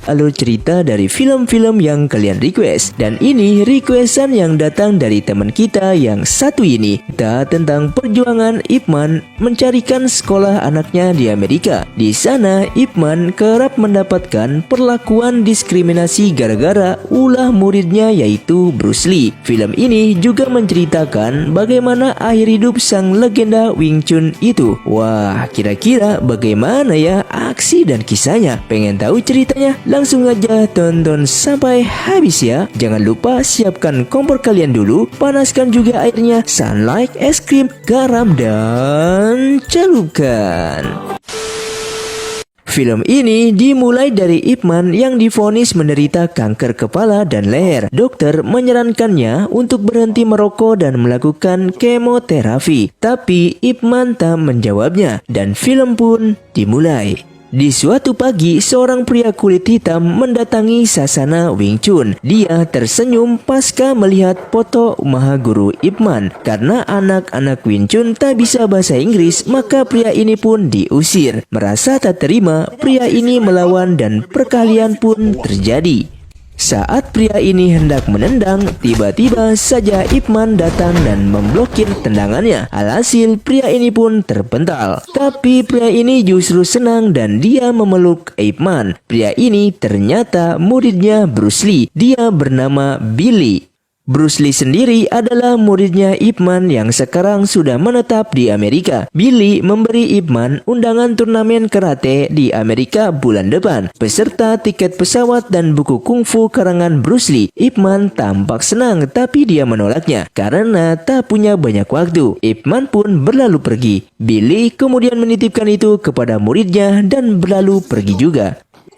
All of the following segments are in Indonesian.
alur cerita dari film-film yang kalian request. Dan ini requestan yang datang dari teman kita yang satu ini. Kita tentang perjuangan Ip Man mencarikan sekolah anaknya di Amerika. Di sana Ip Man kerap mendapatkan perlakuan diskriminasi gara-gara ulah muridnya yaitu Bruce Lee. Film ini juga menceritakan bagaimana akhir hidup sang legenda Wing Chun itu. Wah, kira-kira bagaimana ya aksi dan kisahnya? Pengen tahu ceritanya? Langsung aja tonton sampai habis ya. Jangan lupa siapkan kompor kalian dulu, panaskan juga airnya, sunlight, es krim, garam, dan celupkan. Film ini dimulai dari Ip Man yang divonis menderita kanker kepala dan leher. Dokter menyarankannya untuk berhenti merokok dan melakukan kemoterapi. Tapi Ip Man tak menjawabnya dan film pun dimulai. Di suatu pagi, seorang pria kulit hitam mendatangi sasana Wing Chun. Dia tersenyum pasca melihat foto maha guru Ip Man. Karena anak-anak Wing Chun tak bisa bahasa Inggris, maka pria ini pun diusir. Merasa tak terima, pria ini melawan dan perkelahian pun terjadi. Saat pria ini hendak menendang, tiba-tiba saja Ip Man datang dan memblokir tendangannya. Alhasil pria ini pun terpental. Tapi pria ini justru senang dan dia memeluk Ip Man. Pria ini ternyata muridnya Bruce Lee. Dia bernama Billy. Bruce Lee sendiri adalah muridnya Ip Man yang sekarang sudah menetap di Amerika. Billy memberi Ip Man undangan turnamen karate di Amerika bulan depan, beserta tiket pesawat dan buku kungfu karangan Bruce Lee. Ip Man tampak senang, tapi dia menolaknya karena tak punya banyak waktu. Ip Man pun berlalu pergi. Billy kemudian menitipkan itu kepada muridnya dan berlalu pergi juga.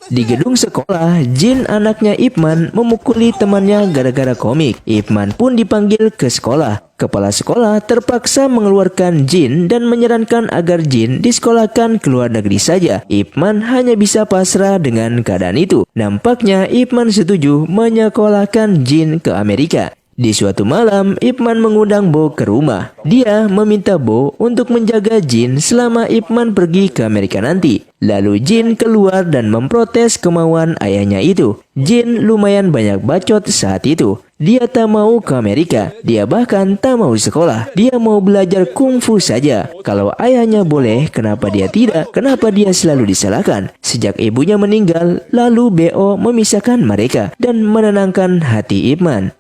Di gedung sekolah, Jin anaknya Ip Man memukuli temannya gara-gara komik. Ip Man pun dipanggil ke sekolah. Kepala sekolah terpaksa mengeluarkan Jin dan menyarankan agar Jin disekolahkan ke luar negeri saja. Ip Man hanya bisa pasrah dengan keadaan itu. Nampaknya Ip Man setuju menyekolahkan Jin ke Amerika. Di suatu malam, Ip Man mengundang Bo ke rumah. Dia meminta Bo untuk menjaga Jin selama Ip Man pergi ke Amerika nanti. Lalu Jin keluar dan memprotes kemauan ayahnya itu. Jin lumayan banyak bacot saat itu. Dia tak mau ke Amerika. Dia bahkan tak mau sekolah. Dia mau belajar kungfu saja. Kalau ayahnya boleh, kenapa dia tidak? Kenapa dia selalu disalahkan? Sejak ibunya meninggal, lalu BO memisahkan mereka dan menenangkan hati Ip Man.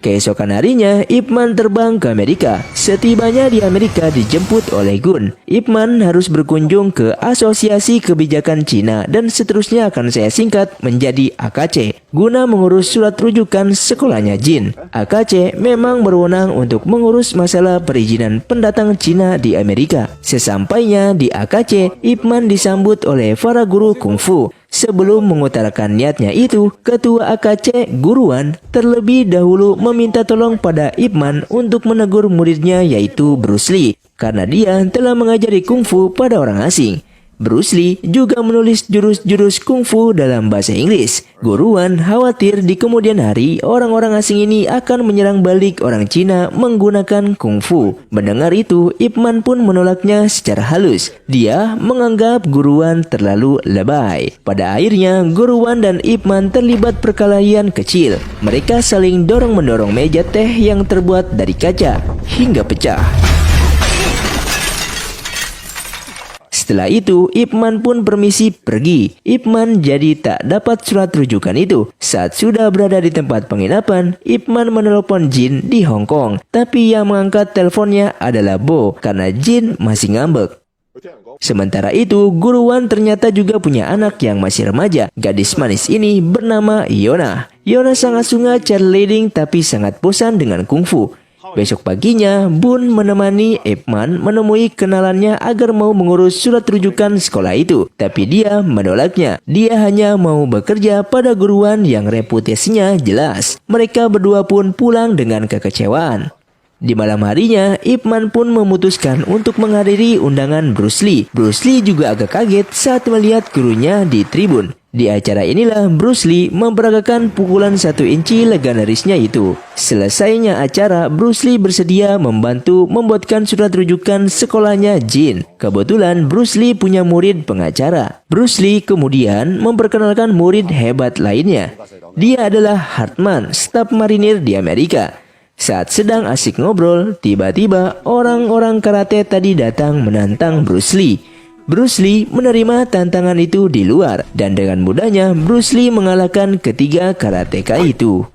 Keesokan harinya, Ip Man terbang ke Amerika. Setibanya di Amerika dijemput oleh Gun. Ip Man harus berkunjung ke Asosiasi Kebijakan Cina dan seterusnya akan saya singkat menjadi AKC guna mengurus surat rujukan sekolahnya Jin. AKC memang berwenang untuk mengurus masalah perizinan pendatang Cina di Amerika. Sesampainya di AKC, Ip Man disambut oleh para guru kungfu. Sebelum mengutarakan niatnya itu, ketua AKC Guruan terlebih dahulu meminta tolong pada Ip Man untuk menegur muridnya yaitu Bruce Lee karena dia telah mengajari kungfu pada orang asing. Bruce Lee juga menulis jurus-jurus kungfu dalam bahasa Inggris. Guruan khawatir di kemudian hari orang-orang asing ini akan menyerang balik orang Cina menggunakan kungfu. Mendengar itu, Ip Man pun menolaknya secara halus. Dia menganggap Guruan terlalu lebay. Pada akhirnya, Guruan dan Ip Man terlibat perkelahian kecil. Mereka saling dorong-mendorong meja teh yang terbuat dari kaca hingga pecah. Setelah itu, Ip Man pun permisi pergi. Ip Man jadi tak dapat surat rujukan itu. Saat sudah berada di tempat penginapan, Ip Man menelpon Jin di Hong Kong. Tapi yang mengangkat teleponnya adalah Bo karena Jin masih ngambek. Sementara itu, Guruan ternyata juga punya anak yang masih remaja. Gadis manis ini bernama Yona. Yona sangat suka cheerleading tapi sangat bosan dengan kungfu. Besok paginya, Bun menemani Ip Man menemui kenalannya agar mau mengurus surat rujukan sekolah itu. Tapi dia menolaknya. Dia hanya mau bekerja pada Guruan yang reputasinya jelas. Mereka berdua pun pulang dengan kekecewaan. Di malam harinya, Ip Man pun memutuskan untuk menghadiri undangan Bruce Lee. Bruce Lee juga agak kaget saat melihat gurunya di tribun. Di acara inilah Bruce Lee memperagakan pukulan 1 inci legendarisnya itu. Selesainya acara, Bruce Lee bersedia membantu membuatkan surat rujukan sekolahnya Jin. Kebetulan Bruce Lee punya murid pengacara. Bruce Lee kemudian memperkenalkan murid hebat lainnya. Dia adalah Hartman, staf marinir di Amerika. Saat sedang asik ngobrol, tiba-tiba orang-orang karate tadi datang menantang Bruce Lee. Bruce Lee menerima tantangan itu di luar, dan dengan mudahnya Bruce Lee mengalahkan ketiga karateka itu.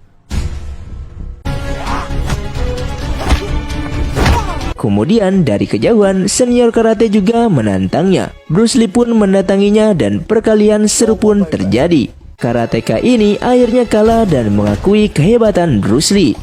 Kemudian dari kejauhan, senior karate juga menantangnya. Bruce Lee pun mendatanginya dan perkalian seru pun terjadi. Karateka ini akhirnya kalah dan mengakui kehebatan Bruce Lee.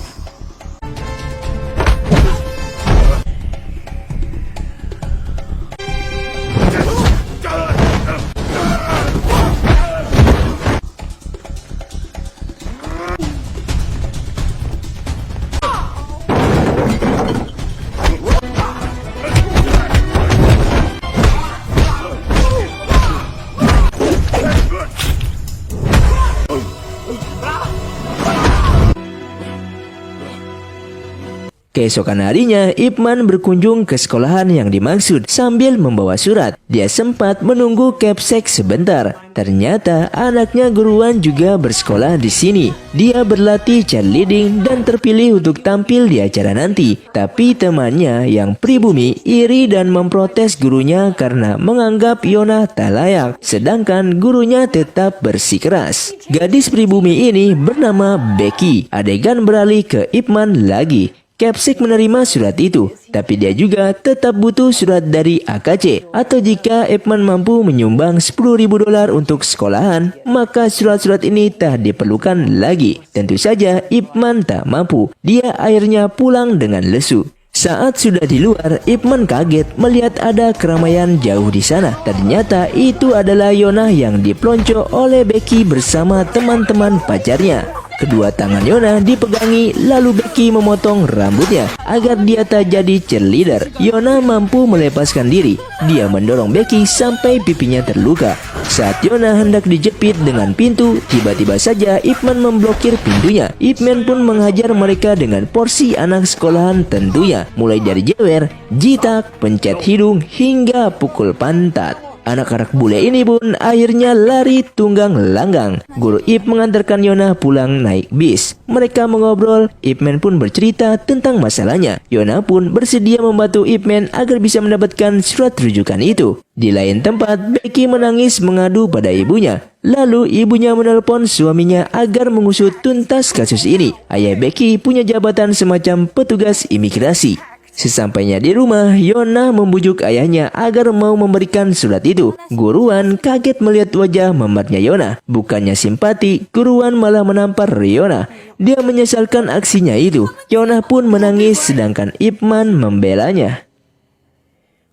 Keesokan harinya, Ip Man berkunjung ke sekolahan yang dimaksud sambil membawa surat. Dia sempat menunggu Capsek sebentar. Ternyata anaknya Guruan juga bersekolah di sini. Dia berlatih cheerleading dan terpilih untuk tampil di acara nanti. Tapi temannya yang pribumi iri dan memprotes gurunya karena menganggap Yona tak layak. Sedangkan gurunya tetap bersikeras. Gadis pribumi ini bernama Becky. Adegan beralih ke Ip Man lagi. Capsek menerima surat itu, tapi dia juga tetap butuh surat dari AKC. Atau jika Ip Man mampu menyumbang $10.000 untuk sekolahan, maka surat-surat ini tak diperlukan lagi. Tentu saja Ip Man tak mampu. Dia akhirnya pulang dengan lesu. Saat sudah di luar, Ip Man kaget melihat ada keramaian jauh di sana. Ternyata itu adalah Yona yang dipelonco oleh Becky bersama teman-teman pacarnya. Kedua tangan Yona dipegangi, lalu Becky memotong rambutnya agar dia tak jadi cheerleader. Yona mampu melepaskan diri. Dia mendorong Becky sampai pipinya terluka. Saat Yona hendak dijepit dengan pintu, tiba-tiba saja Ip Man memblokir pintunya. Ip Man pun menghajar mereka dengan porsi anak sekolahan tentunya, mulai dari jewer, jitak, pencet hidung, hingga pukul pantat. Anak-anak bule ini pun akhirnya lari tunggang langgang. Guru Ip mengantarkan Yona pulang naik bis. Mereka mengobrol, Ip Man pun bercerita tentang masalahnya. Yona pun bersedia membantu Ip Man agar bisa mendapatkan surat rujukan itu. Di lain tempat, Becky menangis mengadu pada ibunya. Lalu ibunya menelpon suaminya agar mengusut tuntas kasus ini. Ayah Becky punya jabatan semacam petugas imigrasi. Sesampainya di rumah, Yona membujuk ayahnya agar mau memberikan surat itu. Guruan kaget melihat wajah mematnya Yona. Bukannya simpati, Guruan malah menampar Yona. Dia menyesalkan aksinya itu. Yona pun menangis sedangkan Ip Man membelanya.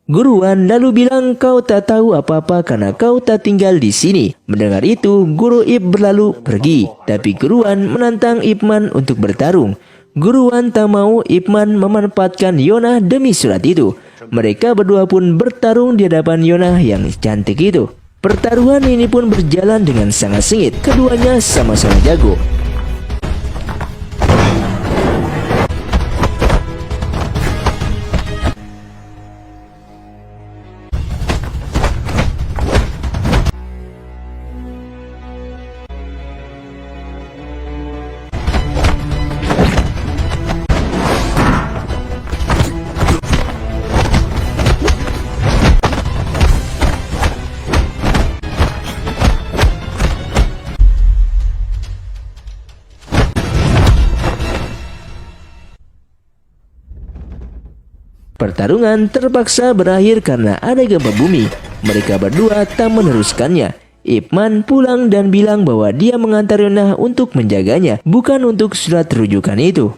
Guruan lalu bilang, kau tak tahu apa-apa karena kau tak tinggal di sini. Mendengar itu, Guru Ip berlalu pergi. Tapi Guruan menantang Ip Man untuk bertarung. Guruan tak mau Ip Man memanfaatkan Yona demi surat itu. Mereka berdua pun bertarung di hadapan Yona yang cantik itu. Pertaruhan ini pun berjalan dengan sangat sengit. Keduanya sama-sama jago. Pertarungan terpaksa berakhir karena ada gempa bumi. Mereka berdua tak meneruskannya. Ip Man pulang dan bilang bahwa dia mengantar Yona untuk menjaganya, bukan untuk surat rujukan itu.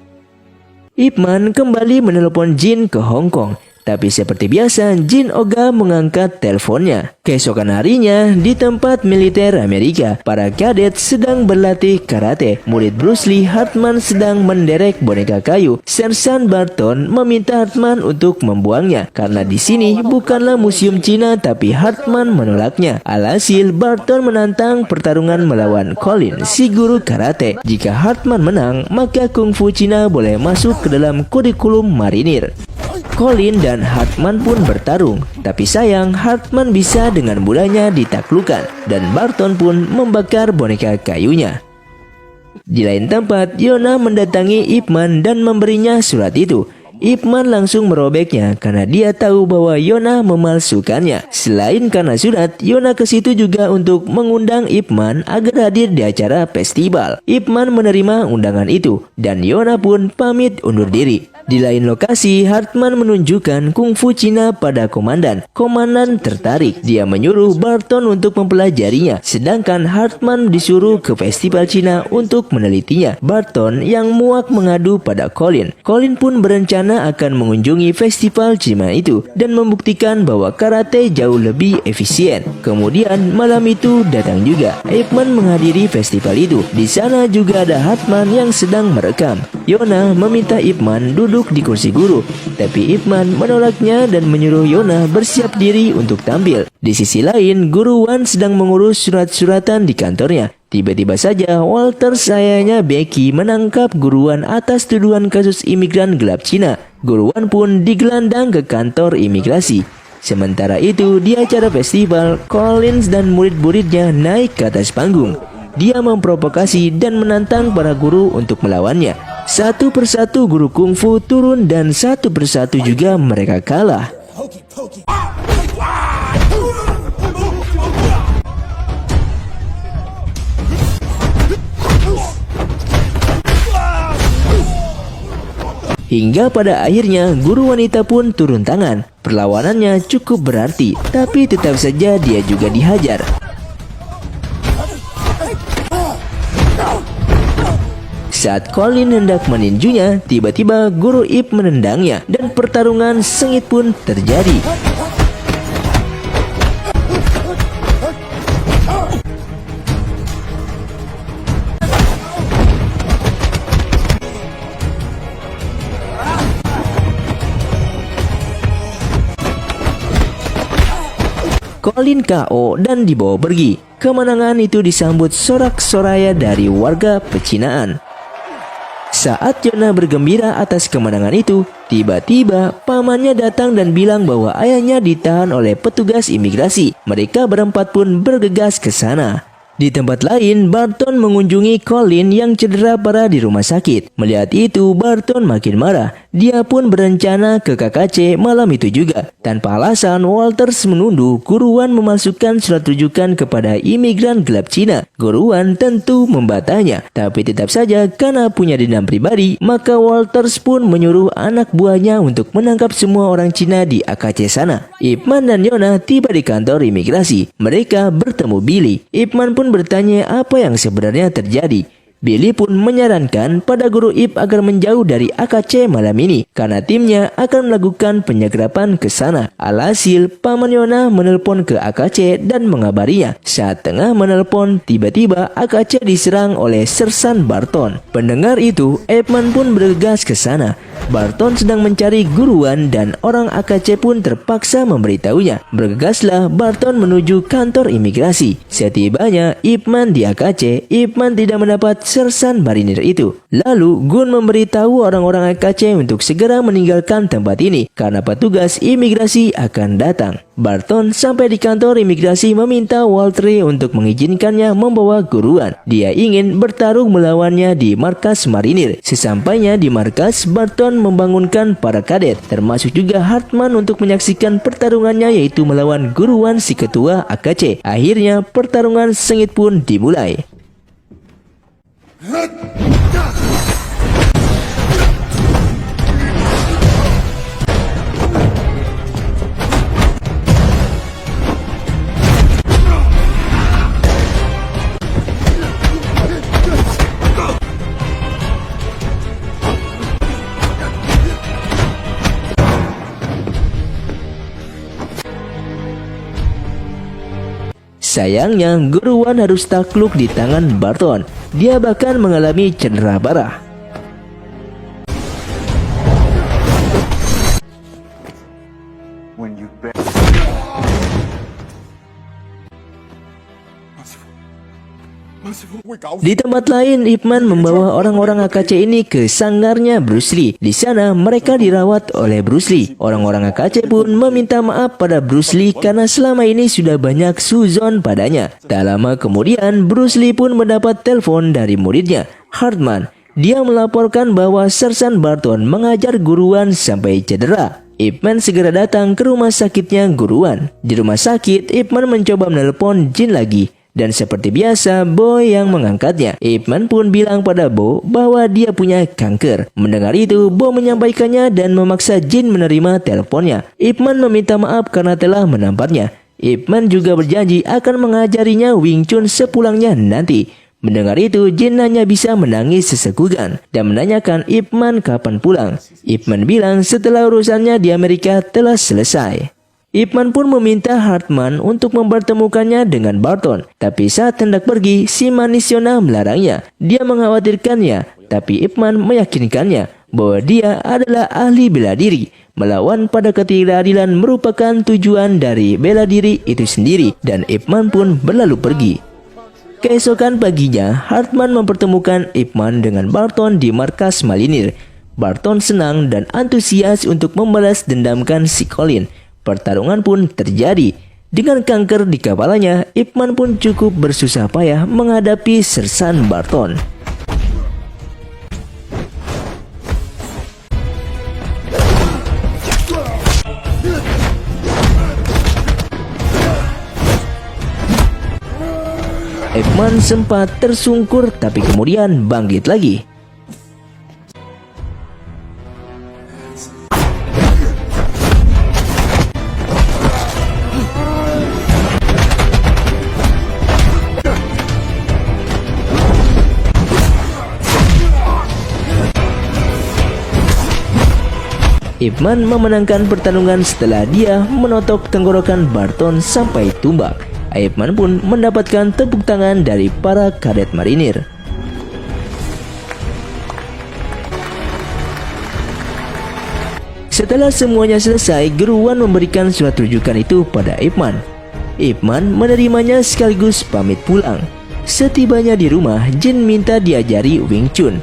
Ip Man kembali menelpon Jin ke Hong Kong. Tapi seperti biasa, Jin Oga mengangkat teleponnya. Keesokan harinya, di tempat militer Amerika, para kadet sedang berlatih karate. Murid Bruce Lee, Hartman, sedang menderek boneka kayu. Sersan Barton meminta Hartman untuk membuangnya karena di sini bukanlah museum Cina, tapi Hartman menolaknya. Alhasil, Barton menantang pertarungan melawan Colin, si guru karate. Jika Hartman menang, maka kungfu Cina boleh masuk ke dalam kurikulum marinir. Colin dan Hartman pun bertarung, tapi sayang Hartman bisa dengan mudahnya ditaklukkan dan Barton pun membakar boneka kayunya. Di lain tempat, Yona mendatangi Ip Man dan memberinya surat itu. Ip Man langsung merobeknya karena dia tahu bahwa Yona memalsukannya. Selain karena surat, Yona ke situ juga untuk mengundang Ip Man agar hadir di acara festival. Ip Man menerima undangan itu dan Yona pun pamit undur diri. Di lain lokasi, Hartman menunjukkan kungfu Cina pada komandan. Komandan tertarik. Dia menyuruh Barton untuk mempelajarinya, sedangkan Hartman disuruh ke festival Cina untuk menelitinya. Barton yang muak mengadu pada Colin. Colin pun berencana akan mengunjungi festival Cina itu dan membuktikan bahwa karate jauh lebih efisien. Kemudian malam itu datang juga. Ip Man menghadiri festival itu. Di sana juga ada Hartman yang sedang merekam. Yona meminta Ip Man duduk di kursi guru, tapi Ip Man menolaknya dan menyuruh Yona bersiap diri untuk tampil. Di sisi lain, Guru Wan sedang mengurus surat-suratan di kantornya. Tiba-tiba saja Walter, ayahnya Becky, menangkap Guru Wan atas tuduhan kasus imigran gelap Cina. Guru Wan pun digelandang ke kantor imigrasi. Sementara itu, di acara festival, Collins dan murid-muridnya naik ke atas panggung. Dia memprovokasi dan menantang para guru untuk melawannya. Satu persatu guru kungfu turun dan satu persatu juga mereka kalah. Hingga pada akhirnya guru wanita pun turun tangan. Perlawanannya cukup berarti, tapi tetap saja dia juga dihajar. Saat Colin hendak meninjunya, tiba-tiba Guru Ip menendangnya dan pertarungan sengit pun terjadi. Colin KO dan dibawa pergi. Kemenangan itu disambut sorak-soraya dari warga pecinaan. Saat Yona bergembira atas kemenangan itu, tiba-tiba pamannya datang dan bilang bahwa ayahnya ditahan oleh petugas imigrasi. Mereka berempat pun bergegas ke sana. Di tempat lain, Barton mengunjungi Colin yang cedera parah di rumah sakit. Melihat itu, Barton makin marah. Dia pun berencana ke KKC malam itu juga. Tanpa alasan, Walters menuduh Guru Wan memasukkan surat rujukan kepada imigran gelap Cina. Guru Wan tentu membantahnya, tapi tetap saja karena punya dendam pribadi, maka Walters pun menyuruh anak buahnya untuk menangkap semua orang Cina di AKC sana. Ip Man dan Yona tiba di kantor imigrasi. Mereka bertemu Billy. Ip Man pun bertanya apa yang sebenarnya terjadi. Billy pun menyarankan pada Guru Ip agar menjauh dari AKC malam ini karena timnya akan melakukan penyegerapan ke sana. Alhasil, Paman Yona menelpon ke AKC dan mengabarinya. Saat tengah menelpon, tiba-tiba AKC diserang oleh Sersan Barton. Pendengar itu, Ip Man pun bergegas ke sana. Barton sedang mencari Guru Wan dan orang AKC pun terpaksa memberitahunya. Bergegaslah Barton menuju kantor imigrasi. Setibanya Ip Man di AKC, Ip Man tidak mendapat sersan marinir itu. Lalu Gun memberitahu orang-orang AKC untuk segera meninggalkan tempat ini karena petugas imigrasi akan datang. Barton sampai di kantor imigrasi meminta Walter untuk mengizinkannya membawa Guru Wan. Dia ingin bertarung melawannya di markas marinir. Sesampainya di markas, Barton membangunkan para kadet, termasuk juga Hartman untuk menyaksikan pertarungannya yaitu melawan Guru Wan si ketua AKC. Akhirnya pertarungan sengit pun dimulai. Sayangnya, Guruwan harus takluk di tangan Barton. Dia bahkan mengalami cedera parah. Di tempat lain, Ip Man membawa orang-orang AKC ini ke sanggarnya Bruce Lee. Di sana mereka dirawat oleh Bruce Lee. Orang-orang AKC pun meminta maaf pada Bruce Lee karena selama ini sudah banyak suzon padanya. Tak lama kemudian, Bruce Lee pun mendapat telepon dari muridnya, Hartman. Dia melaporkan bahwa Sersan Barton mengajar Guruwan sampai cedera. Ip Man segera datang ke rumah sakitnya Guruwan. Di rumah sakit, Ip Man mencoba menelpon Jin lagi. Dan seperti biasa, Bo yang mengangkatnya. Ip Man pun bilang pada Bo bahwa dia punya kanker. Mendengar itu, Bo menyampaikannya dan memaksa Jin menerima teleponnya. Ip Man meminta maaf karena telah menamparnya. Ip Man juga berjanji akan mengajarinya Wing Chun sepulangnya nanti. Mendengar itu, Jin hanya bisa menangis sesekugan dan menanyakan Ip Man kapan pulang. Ip Man bilang setelah urusannya di Amerika telah selesai. Ip Man pun meminta Hartman untuk mempertemukannya dengan Barton. Tapi saat hendak pergi, si manis Yona melarangnya. Dia mengkhawatirkannya, tapi Ip Man meyakinkannya bahwa dia adalah ahli bela diri. Melawan pada ketidakadilan merupakan tujuan dari bela diri itu sendiri, dan Ip Man pun berlalu pergi. Keesokan paginya, Hartman mempertemukan Ip Man dengan Barton di markas Malinir. Barton senang dan antusias untuk membalas dendamkan si Colin. Pertarungan pun terjadi. Dengan kanker di kepalanya, Ip Man pun cukup bersusah payah menghadapi Sersan Barton. Ip Man sempat tersungkur tapi kemudian bangkit lagi. Ip Man memenangkan pertarungan setelah dia menotok tenggorokan Barton sampai tumbang. Ip Man pun mendapatkan tepuk tangan dari para kadet marinir. Setelah semuanya selesai, Guruwan memberikan surat rujukan itu pada Ip Man. Ip Man menerimanya sekaligus pamit pulang. Setibanya di rumah, Jin minta diajari Wing Chun.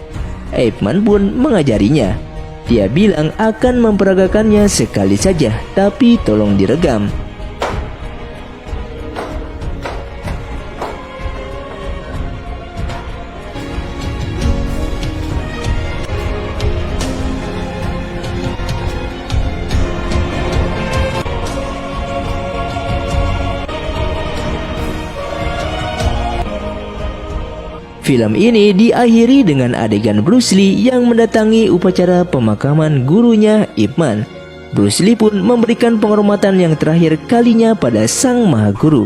Ip Man pun mengajarinya. Dia bilang akan memperagakannya sekali saja, tapi tolong diregam. Film ini diakhiri dengan adegan Bruce Lee yang mendatangi upacara pemakaman gurunya Ip Man. Bruce Lee pun memberikan penghormatan yang terakhir kalinya pada sang maha guru.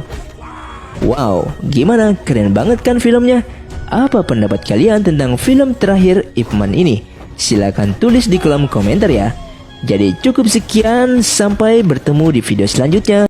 Wow, gimana? Keren banget kan filmnya? Apa pendapat kalian tentang film terakhir Ip Man ini? Silahkan tulis di kolom komentar ya. Jadi cukup sekian, sampai bertemu di video selanjutnya.